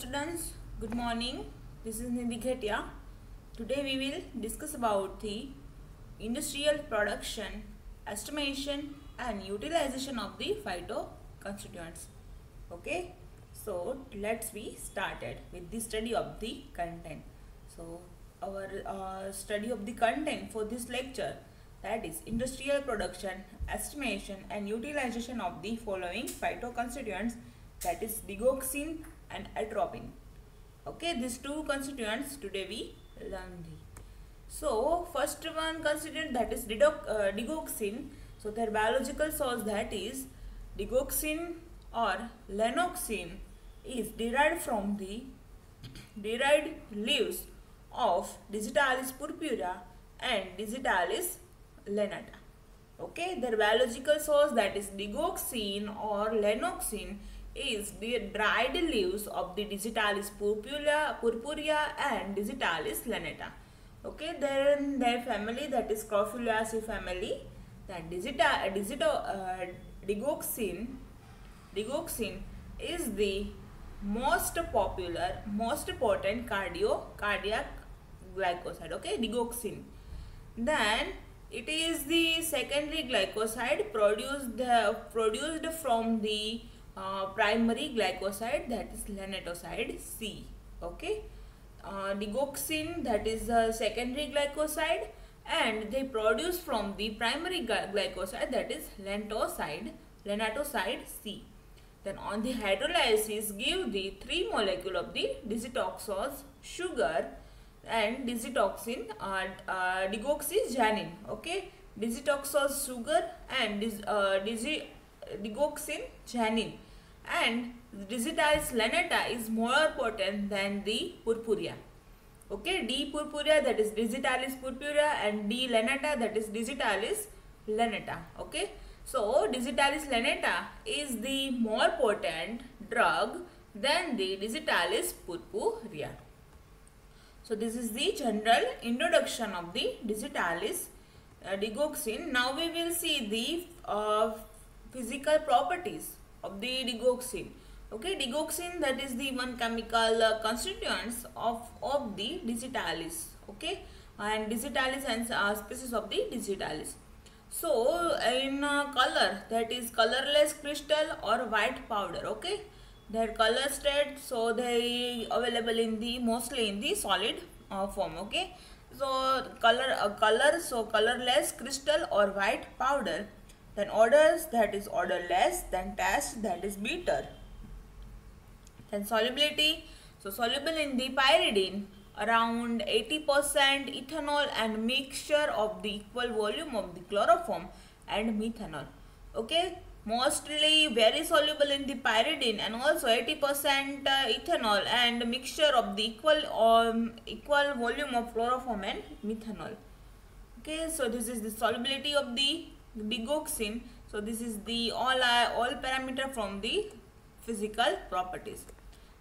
students, good morning. This is Nidhi Ghetia. Today we will discuss about the industrial production, estimation and utilization of the phytoconstituents. Okay, so let's be started with the study of the content. So our study of the content for this lecture, that is industrial production, estimation and utilization of the following phytoconstituents, that is digoxin and atropine. Okay, these two constituents today we learn the. So first one constituent, that is digoxin. So their biological source, that is digoxin or lanoxin, is derived from the derived leaves of Digitalis purpurea and Digitalis lanata. Okay, their biological source, that is digoxin or lanoxin, is the dried leaves of the Digitalis purpurea and Digitalis lanata. Okay, then their family, that is Crophyllaceae family. Then digoxin is the most popular, most potent cardiac glycoside. Okay, digoxin. Then it is the secondary glycoside produced from the primary glycoside, that is lanatoside C. Okay, digoxin, that is secondary glycoside, and they produce from the primary glycoside, that is lanatoside C. Then on the hydrolysis, give the 3 molecule of the digitoxose sugar and digoxygenin. Okay, digitoxose sugar and digoxygenin, and Digitalis lanata is more potent than the purpurea. Okay, D purpurea, that is Digitalis purpurea, and D lanata, that is Digitalis lanata. Okay, so Digitalis lanata is the more potent drug than the Digitalis purpurea. So this is the general introduction of the Digitalis digoxin. Now we will see the physical properties of the digoxin. Okay, digoxin, that is the one chemical constituents of the Digitalis. Okay, and Digitalis and species of the Digitalis. So in color, that is colorless crystal or white powder. Okay, their color state, so they available in the mostly in the solid form. Okay, so so colorless crystal or white powder. Then odors, that is odorless. Then taste, that is bitter. Then solubility, so soluble in the pyridine, around 80% ethanol and mixture of the equal volume of the chloroform and methanol. Okay, mostly very soluble in the pyridine and also 80% ethanol and mixture of the equal volume of chloroform and methanol. Okay, so this is the solubility of the digoxin. So this is the all parameter from the physical properties.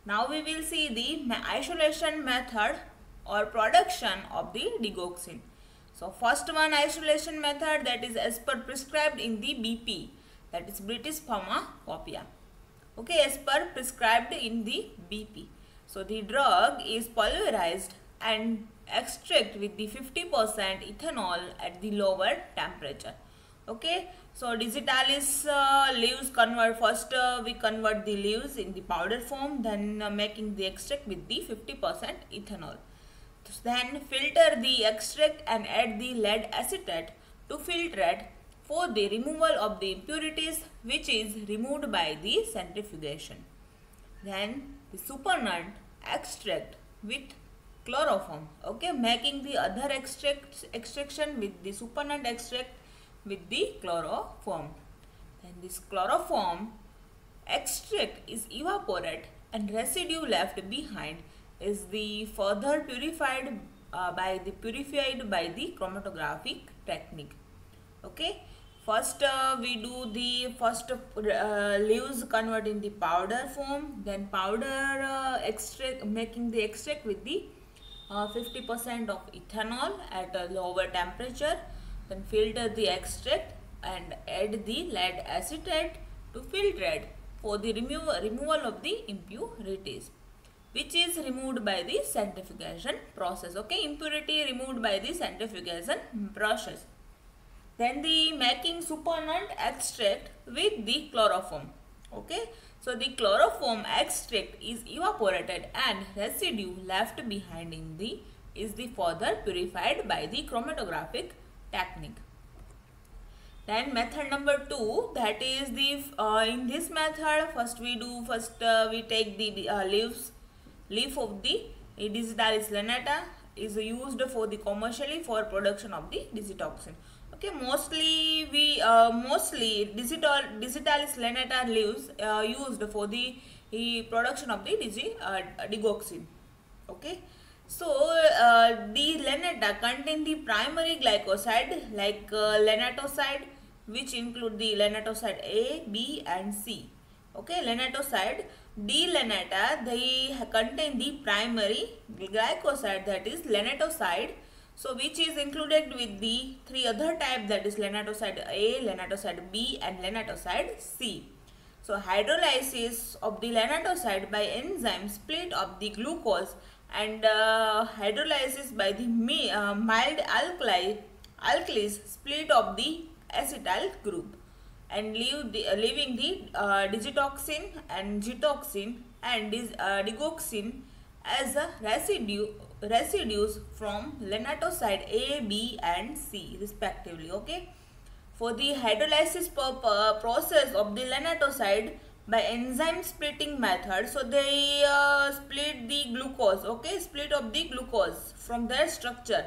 Now we will see the isolation method or production of the digoxin. So first one isolation method, that is as per prescribed in the BP, that is British Pharmacopoeia. Okay, as per prescribed in the BP. So the drug is pulverized and extract with the 50% ethanol at the lower temperature. Okay, so Digitalis leaves convert, first we convert the leaves in the powder form, then making the extract with the 50% ethanol. Then filter the extract and add the lead acetate to filtrate for the removal of the impurities, which is removed by the centrifugation. Then the supernatant extract with chloroform. Okay, making the other extraction with the supernatant extract with the chloroform. Then this chloroform extract is evaporated and residue left behind is the further purified by the chromatographic technique. Okay, first we do the first leaves convert in the powder form, then powder extract, making the extract with the 50% of ethanol at a lower temperature. Then filter the extract and add the lead acetate to filtrate for the removal of the impurities. which is removed by the centrifugation process. Okay, impurity removed by the centrifugation process. Then the making supernatant extract with the chloroform. Okay, so the chloroform extract is evaporated and residue left behind is the further purified by the chromatographic technique. Then method number 2, that is the in this method first we take the leaf of the Digitalis lanata is used for the commercially for production of the digitoxin. Okay, mostly Digitalis lanata leaves used for the production of the digoxin. Okay, so the lanata contain the primary glycoside like lanatoside, which include the lanatoside A, B and C. Okay, lanatoside, D-lanata, they contain the primary glycoside, that is lanatoside, so which is included with the 3 other type, that is lanatoside A, lanatoside B and lanatoside C. So hydrolysis of the lanatoside by enzyme split up the glucose and hydrolysis by the mild alkalis split of the acetyl group and leaving the digitoxin and gitoxin and digoxin as a residues from lanatoside A, B and C respectively. Okay, for the hydrolysis process of the lanatoside by enzyme splitting method, so they split the glucose. Okay, split of the glucose from their structure,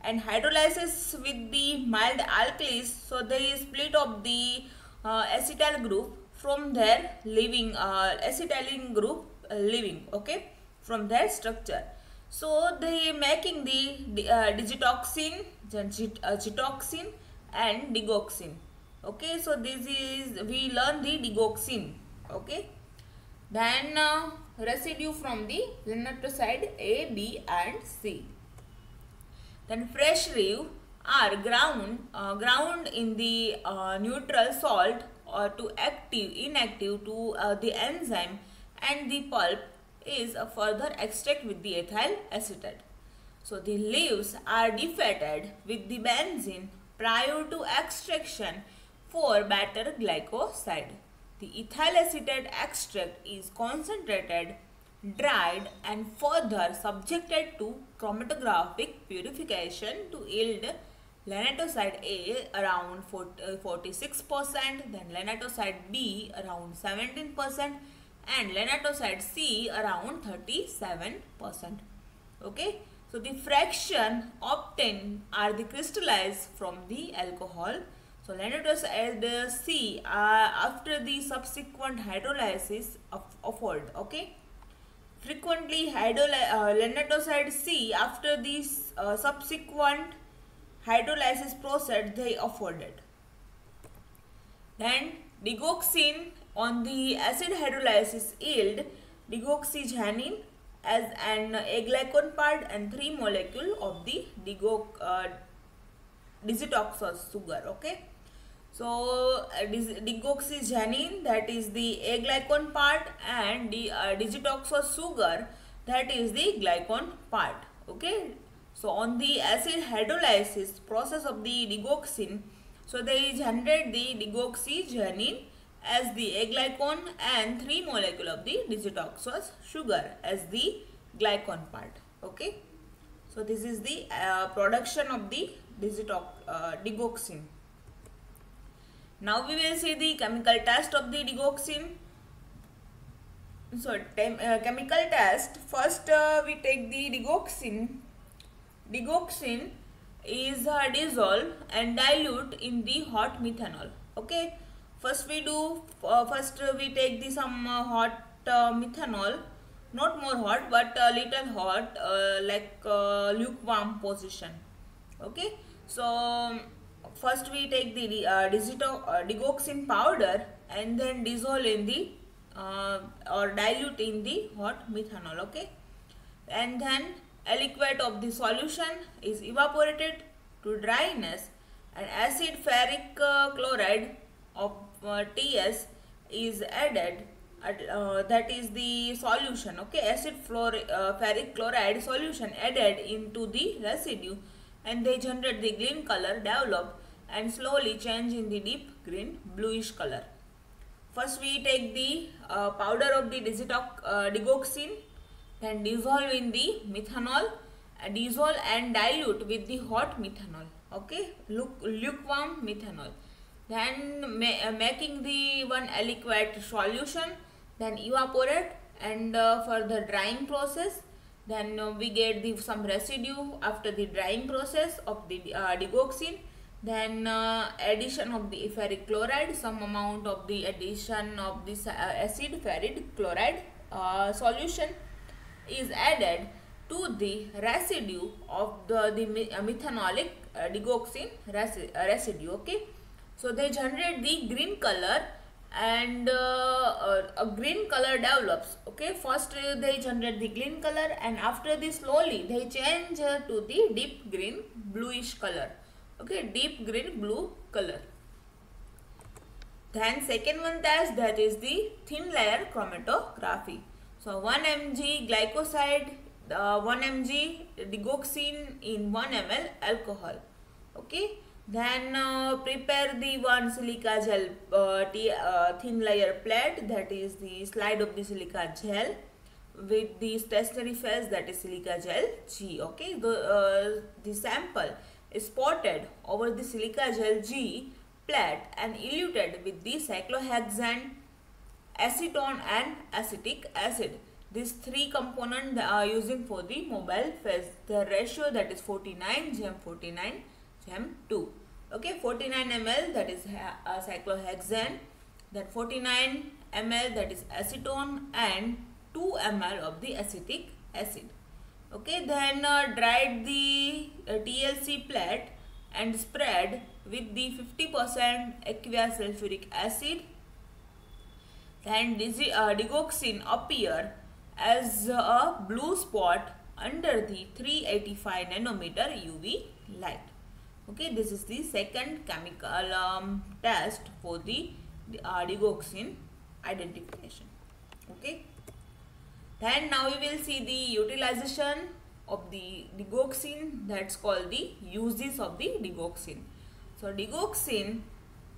and hydrolysis with the mild alkalis, so they split of the acetyl group from their leaving acetylene group leaving, okay, from their structure. So they making the digitoxin, gitoxin and digoxin. Okay, so this is we learn the digoxin. Okay, then residue from the lanatoside A, B and C. Then fresh leaf are ground in the neutral salt or to inactive to the enzyme, and the pulp is further extract with the ethyl acetate. So the leaves are defatted with the benzene prior to extraction for better glycoside. The ethyl acetate extract is concentrated, dried and further subjected to chromatographic purification to yield lanatoside A around 46%, then lanatoside B around 17% and lanatoside C around 37%. Okay, so the fraction obtained are the crystallized from the alcohol. So lanatoside C after the subsequent hydrolysis offered. Okay, frequently lanatoside C after the subsequent hydrolysis process they afforded. Then digoxin on the acid hydrolysis yield digoxygenine as an aglycone part and 3 molecule of the digitoxose sugar. Okay, so digoxygenine, that is the aglycone part, and the digitoxose sugar, that is the glycone part. Okay, so on the acid hydrolysis process of the digoxin, so they generate the digoxygenine as the aglycone and 3 molecule of the digitoxose sugar as the glycone part. Okay, so this is the production of the digoxin. Now we will see the chemical test of the digoxin. So chemical test, first we take the digoxin. Digoxin is dissolved and dilute in the hot methanol. Okay, first we take the some hot methanol, not more hot but a little hot, like lukewarm position. Okay, so first we take the digoxin powder and then dissolve in the or dilute in the hot methanol. Okay, and then a liquid of the solution is evaporated to dryness, and acid ferric chloride of TS is added that is the solution, okay, acid ferric chloride solution added into the residue, and they generate the green color, develop and slowly change in the deep green bluish color. First we take the powder of the digoxin, then dissolve in the methanol, dissolve and dilute with the hot methanol, okay, lukewarm methanol. Then making the one liquid solution, then evaporate, and for the drying process, then we get the some residue after the drying process of the digoxin. Then addition of the ferric chloride, some amount of the addition of this acid ferric chloride solution is added to the residue of the methanolic digoxin residue, okay. So they generate the green color, and a green color develops, okay. First they generate the green color, and after this slowly they change to the deep green bluish color, okay, deep green blue color. Then second one test, that is the thin layer chromatography. So 1 mg glycoside, 1 mg digoxin in 1 ml alcohol, okay. Then prepare the one silica gel thin layer plate, that is the slide of the silica gel with the stationary phase, that is silica gel G, okay. The sample is spotted over the silica gel G plate and eluted with the cyclohexane, acetone and acetic acid. These three components are using for the mobile phase. The ratio, that is 49:49:2. Okay, 49 ml, that is cyclohexane, then 49 ml, that is acetone, and 2 ml of the acetic acid. Okay, then dried the TLC plate and spread with the 50% aqueous sulfuric acid. Then digoxin appear as a blue spot under the 385 nanometer UV light. Okay, this is the second chemical test for the digoxin identification. Okay. Then now we will see the utilization of the digoxin, that's called the uses of the digoxin. So digoxin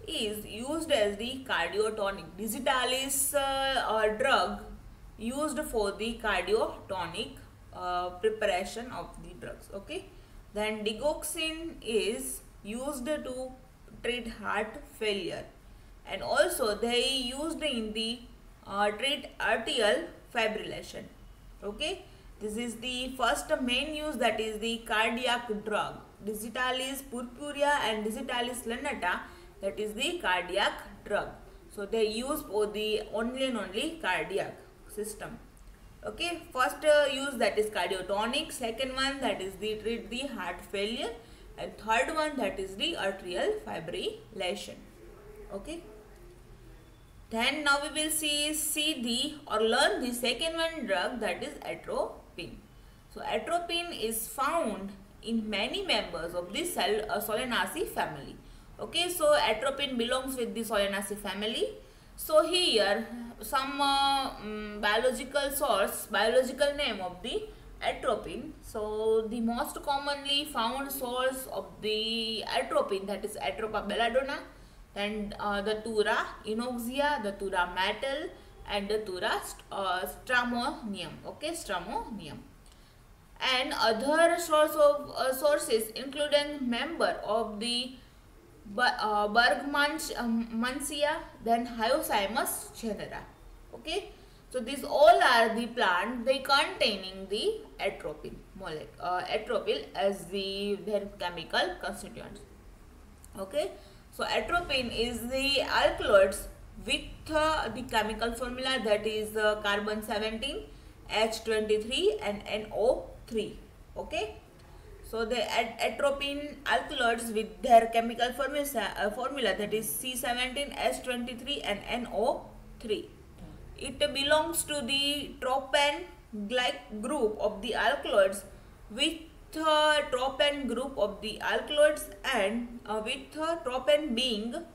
is used as the cardiotonic. Digitalis drug used for the cardiotonic preparation of the drugs, okay. Then digoxin is used to treat heart failure, and also they used in the treat atrial fibrillation, okay. This is the first main use, that is the cardiac drug. Digitalis purpurea and Digitalis lanata, that is the cardiac drug. So they use for the only cardiac system. Okay, first use, that is cardiotonic, second one, that is the treat the heart failure, and third one, that is the atrial fibrillation. Okay. Then now we will learn the second one drug, that is atropine. So atropine is found in many members of the Solanaceae family. Okay, so atropine belongs with the Solanaceae family. So here some biological name of the atropine. So the most commonly found source of the atropine, that is Atropa belladonna, and the Datura inoxia, the Datura metal, and the Datura stramonium. Okay, stramonium. And other sources including member of the Bergmansia, then Hyoscyamus genera. Okay, so these all are the plant they containing the atropine atropine as their chemical constituents. Okay, so atropine is the alkaloids with the chemical formula, that is carbon 17, H23 and NO3. Okay, so the atropine alkaloids with their chemical formula, that is C17, H23 and NO3. It belongs to the tropane glyc group of the alkaloids with tropane group of the alkaloids, and with tropane being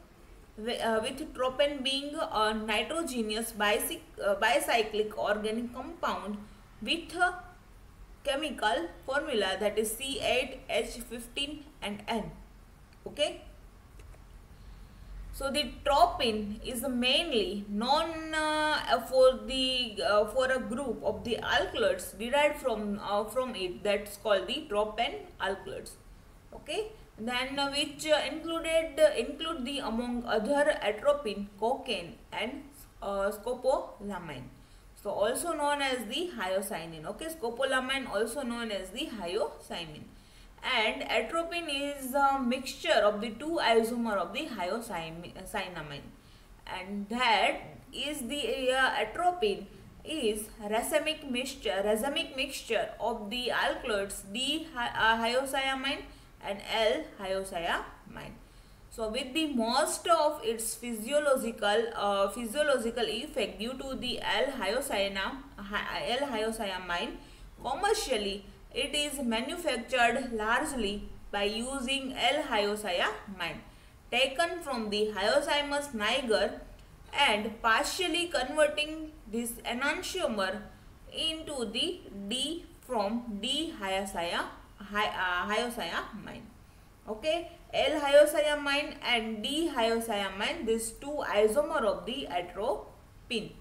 with tropane being a nitrogenous bicyclic organic compound with a chemical formula that is C8H15 and N. Okay. So the tropine is mainly known for a group of the alkaloids derived from it, that's called the tropane alkaloids. Okay, then which include the among other atropine, cocaine, and scopolamine. So also known as the hyoscyanin. Okay, scopolamine also known as the hyoscyanin. And atropine is a mixture of the two isomer of the hyoscyamine, and that is the atropine is racemic mixture of the alkaloids D hyoscyamine and L hyoscyamine. So with the most of its physiological effect due to the L hyoscyamine, commercially it is manufactured largely by using L-hyoscyamine taken from the Hyoscyamus niger and partially converting this enantiomer into the D from D-hyoscyamine. Okay, L-hyoscyamine and D-hyoscyamine, these two isomer of the atropine.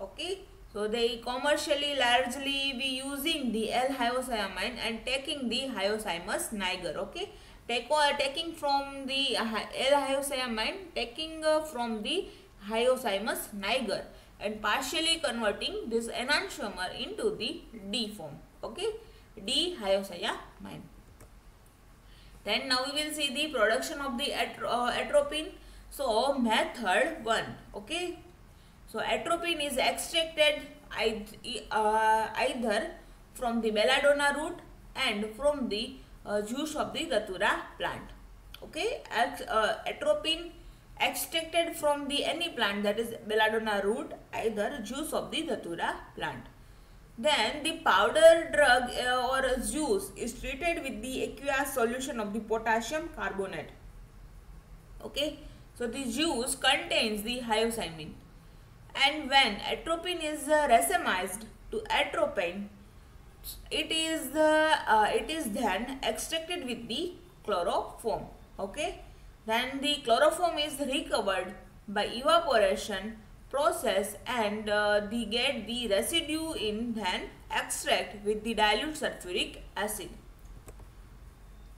Okay. So they commercially largely be using the L-hyoscyamine and taking the Hyoscyamus niger. Okay, taking from the L-hyoscyamine, taking from the Hyoscyamus niger and partially converting this enantiomer into the D form. Okay, D-hyoscyamine. Then now we will see the production of the atropine. So method 1. Okay. So atropine is extracted either from the belladonna root and from the juice of the datura plant. Okay, atropine extracted from the any plant, that is belladonna root, either juice of the datura plant. Then the powder drug or juice is treated with the aqueous solution of the potassium carbonate. Okay, so the juice contains the hyoscyamin. And when atropine is racemized to atropine, it is then extracted with the chloroform. Okay, then the chloroform is recovered by evaporation process and get the residue in then extract with the dilute sulfuric acid.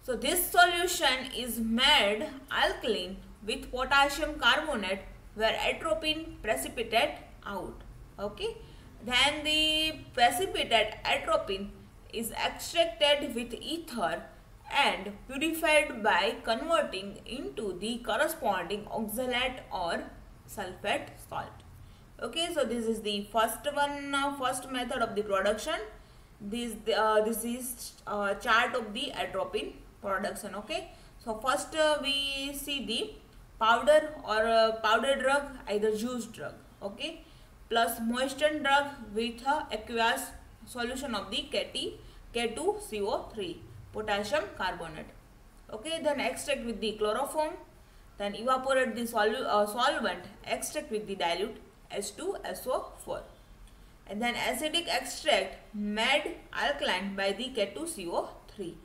So this solution is made alkaline with potassium carbonate where atropine precipitate out. Okay, then the precipitate atropine is extracted with ether and purified by converting into the corresponding oxalate or sulfate salt. Okay, so this is the first method of the production. This is chart of the atropine production. Okay, so first we see the powder or powder drug, either juice drug. Okay, plus moistened drug with aqueous solution of the K2CO3 potassium carbonate. Okay, then extract with the chloroform, then evaporate the solvent, extract with the dilute H2SO4, and then acidic extract made alkaline by the K2CO3.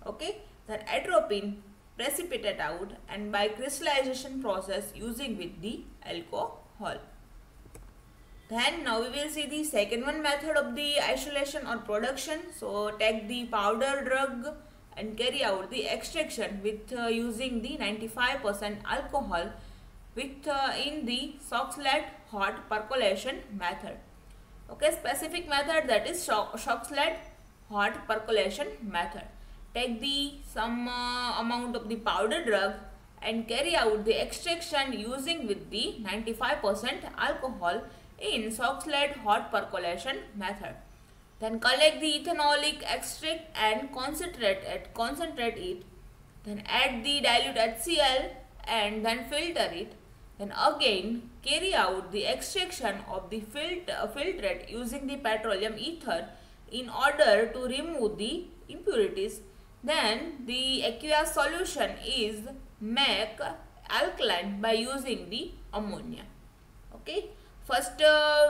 Okay, then atropine precipitate out and by crystallization process using with the alcohol. Then now we will see the second method of the isolation or production. So take the powder drug and carry out the extraction with using the 95% alcohol with in the Soxhlet hot percolation method. Okay, specific method, that is Soxhlet hot percolation method. Take the some amount of the powder drug and carry out the extraction using with the 95% alcohol in Soxhlet hot percolation method. Then collect the ethanolic extract and concentrate it. Then add the dilute HCl and then filter it. Then again carry out the extraction of the filtrate using the petroleum ether in order to remove the impurities. Then the aqueous solution is make alkaline by using the ammonia. Okay, first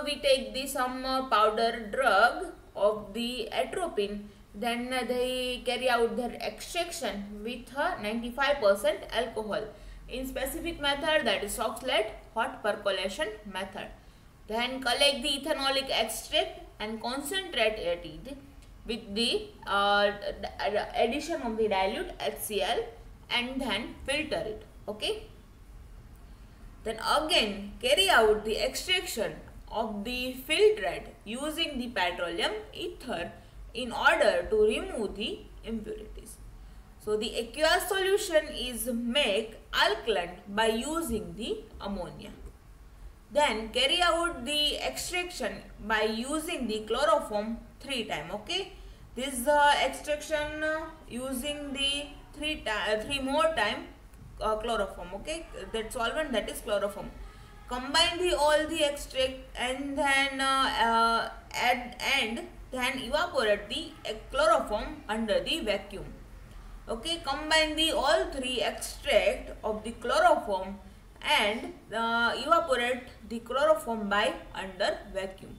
we take the some powder drug of the atropine, then they carry out their extraction with 95% alcohol in specific method, that is Soxhlet hot percolation method. Then collect the ethanolic extract and concentrate it with the addition of the dilute HCl and then filter it. Okay. Then again carry out the extraction of the filtrate using the petroleum ether in order to remove the impurities. So the aqueous solution is made alkaline by using the ammonia. Then carry out the extraction by using the chloroform 3 times. Okay, this extraction using the 3 more time chloroform. Okay, that solvent, that is chloroform. Combine the all the extract and then add and then evaporate the chloroform under the vacuum. Okay, combine the all 3 extract of the chloroform and evaporate the chloroform by under vacuum.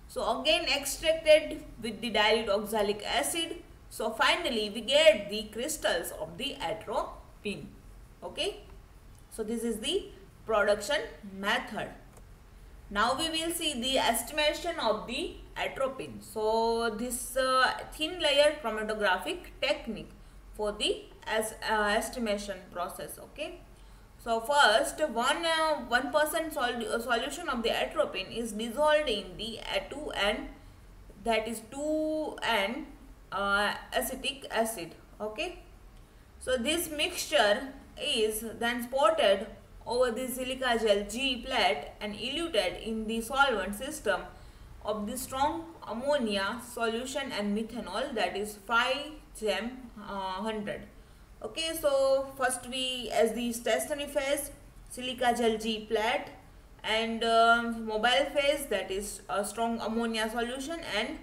So again extracted with the dilute oxalic acid. So finally we get the crystals of the atropine. Okay, so this is the production method. Now we will see the estimation of the atropine. So this thin layer chromatographic technique for the estimation process. Okay, so first 1% solution of the atropine is dissolved in the 2N, that is 2N acetic acid. Okay, so this mixture is then spotted over the silica gel G plate and eluted in the solvent system of the strong ammonia solution and methanol, that is 5-100. Okay, so first we, as the stationary phase, silica gel G plate, and mobile phase, that is strong ammonia solution, and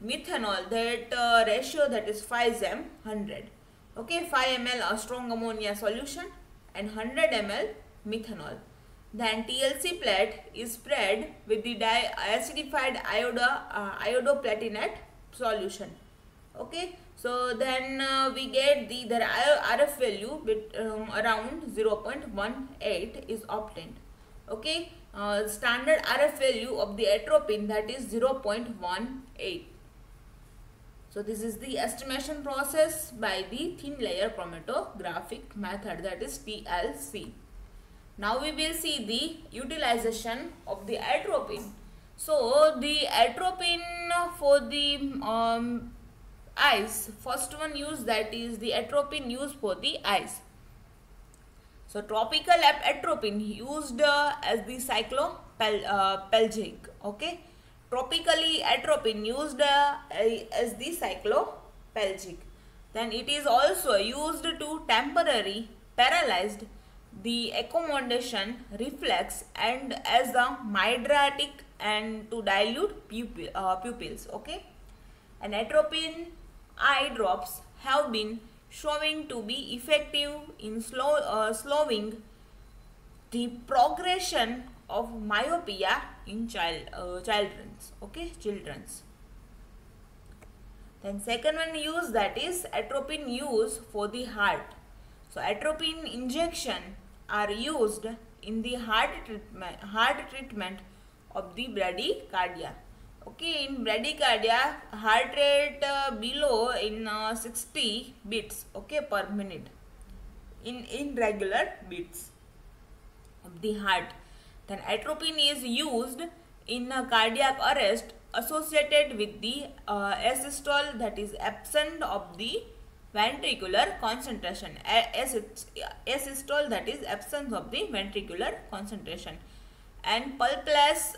methanol, that ratio, that is 5-100. Okay, 5 ml a strong ammonia solution and 100 ml methanol. Then TLC plate is spread with the acidified iodoplatinate solution. Okay, so then we get the RF value with around 0.18 is obtained. Okay, standard RF value of the atropine, that is 0.18. So this is the estimation process by the thin layer chromatographic method, that is TLC. Now we will see the utilization of the atropine. So the atropine for the eyes, first one use, that is the atropine used for the eyes. So topical atropine used as the cyclopelgic. Okay, tropically atropine used as the cyclopelgic. Then it is also used to temporarily paralyzed the accommodation reflex and as a mydriatic and to dilute pupils. Okay, and atropine eye drops have been showing to be effective in slowing the progression of myopia in children's. Okay, children's. Then second one use, that is atropine use for the heart. So atropine injection are used in the heart treatment of the bradycardia. Okay, in bradycardia, heart rate below in 60 beats, okay, per minute, in irregular beats of the heart. Then atropine is used in cardiac arrest associated with the asystole, that is absent of the ventricular concentration. Asystole, that is absence of the ventricular concentration, and pulseless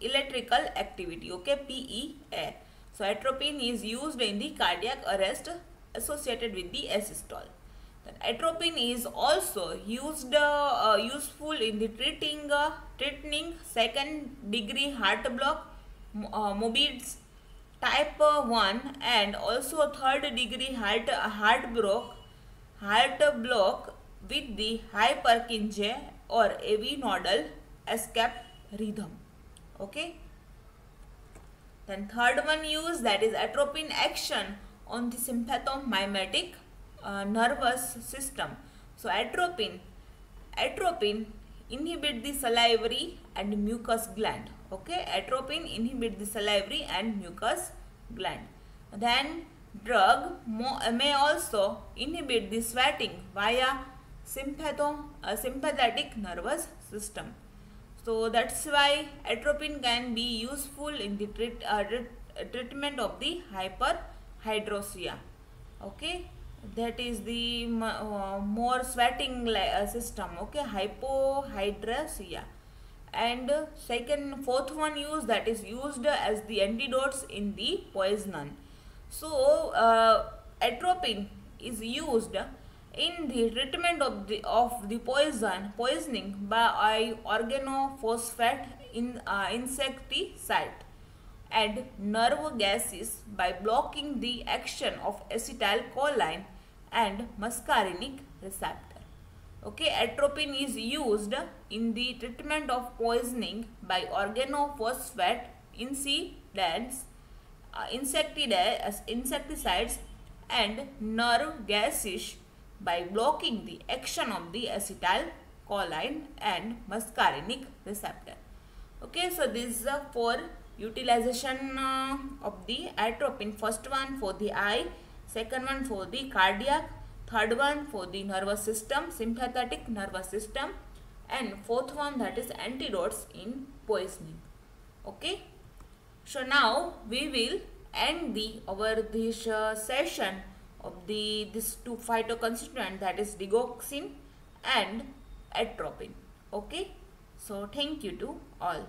electrical activity. Okay, PEA. So atropine is used in the cardiac arrest associated with the asystole. Then atropine is also used useful in the treating second degree heart block, Morbid's type 1, and also third degree heart block with the high Purkinje or AV nodal escape rhythm. Okay. Then third one use, that is atropine action on the sympathomimetic nervous system. So atropine inhibit the salivary and mucus gland. Okay, atropine inhibit the salivary and mucus gland. Then drug may also inhibit the sweating via sympathetic nervous system. So that's why atropine can be useful in the treatment of the hyperhidrosia. Okay, that is the more sweating system. Okay, hypohidrosia. And fourth one use, that is used as the antidotes in the poison. So atropine is used in the treatment of the poisoning by organophosphate insecticide and nerve gases by blocking the action of acetylcholine and muscarinic receptor. Okay, atropine is used in the treatment of poisoning by organophosphate insecticides and nerve gases by blocking the action of the acetylcholine and muscarinic receptor. Okay, so this is for utilization of the atropine. First one for the eye, second one for the cardiac, third one for the nervous system, sympathetic nervous system, and fourth one, that is antidotes in poisoning. Okay, so now we will end this session of these two phytoconstituent, that is digoxin and atropine. Okay, so thank you to all.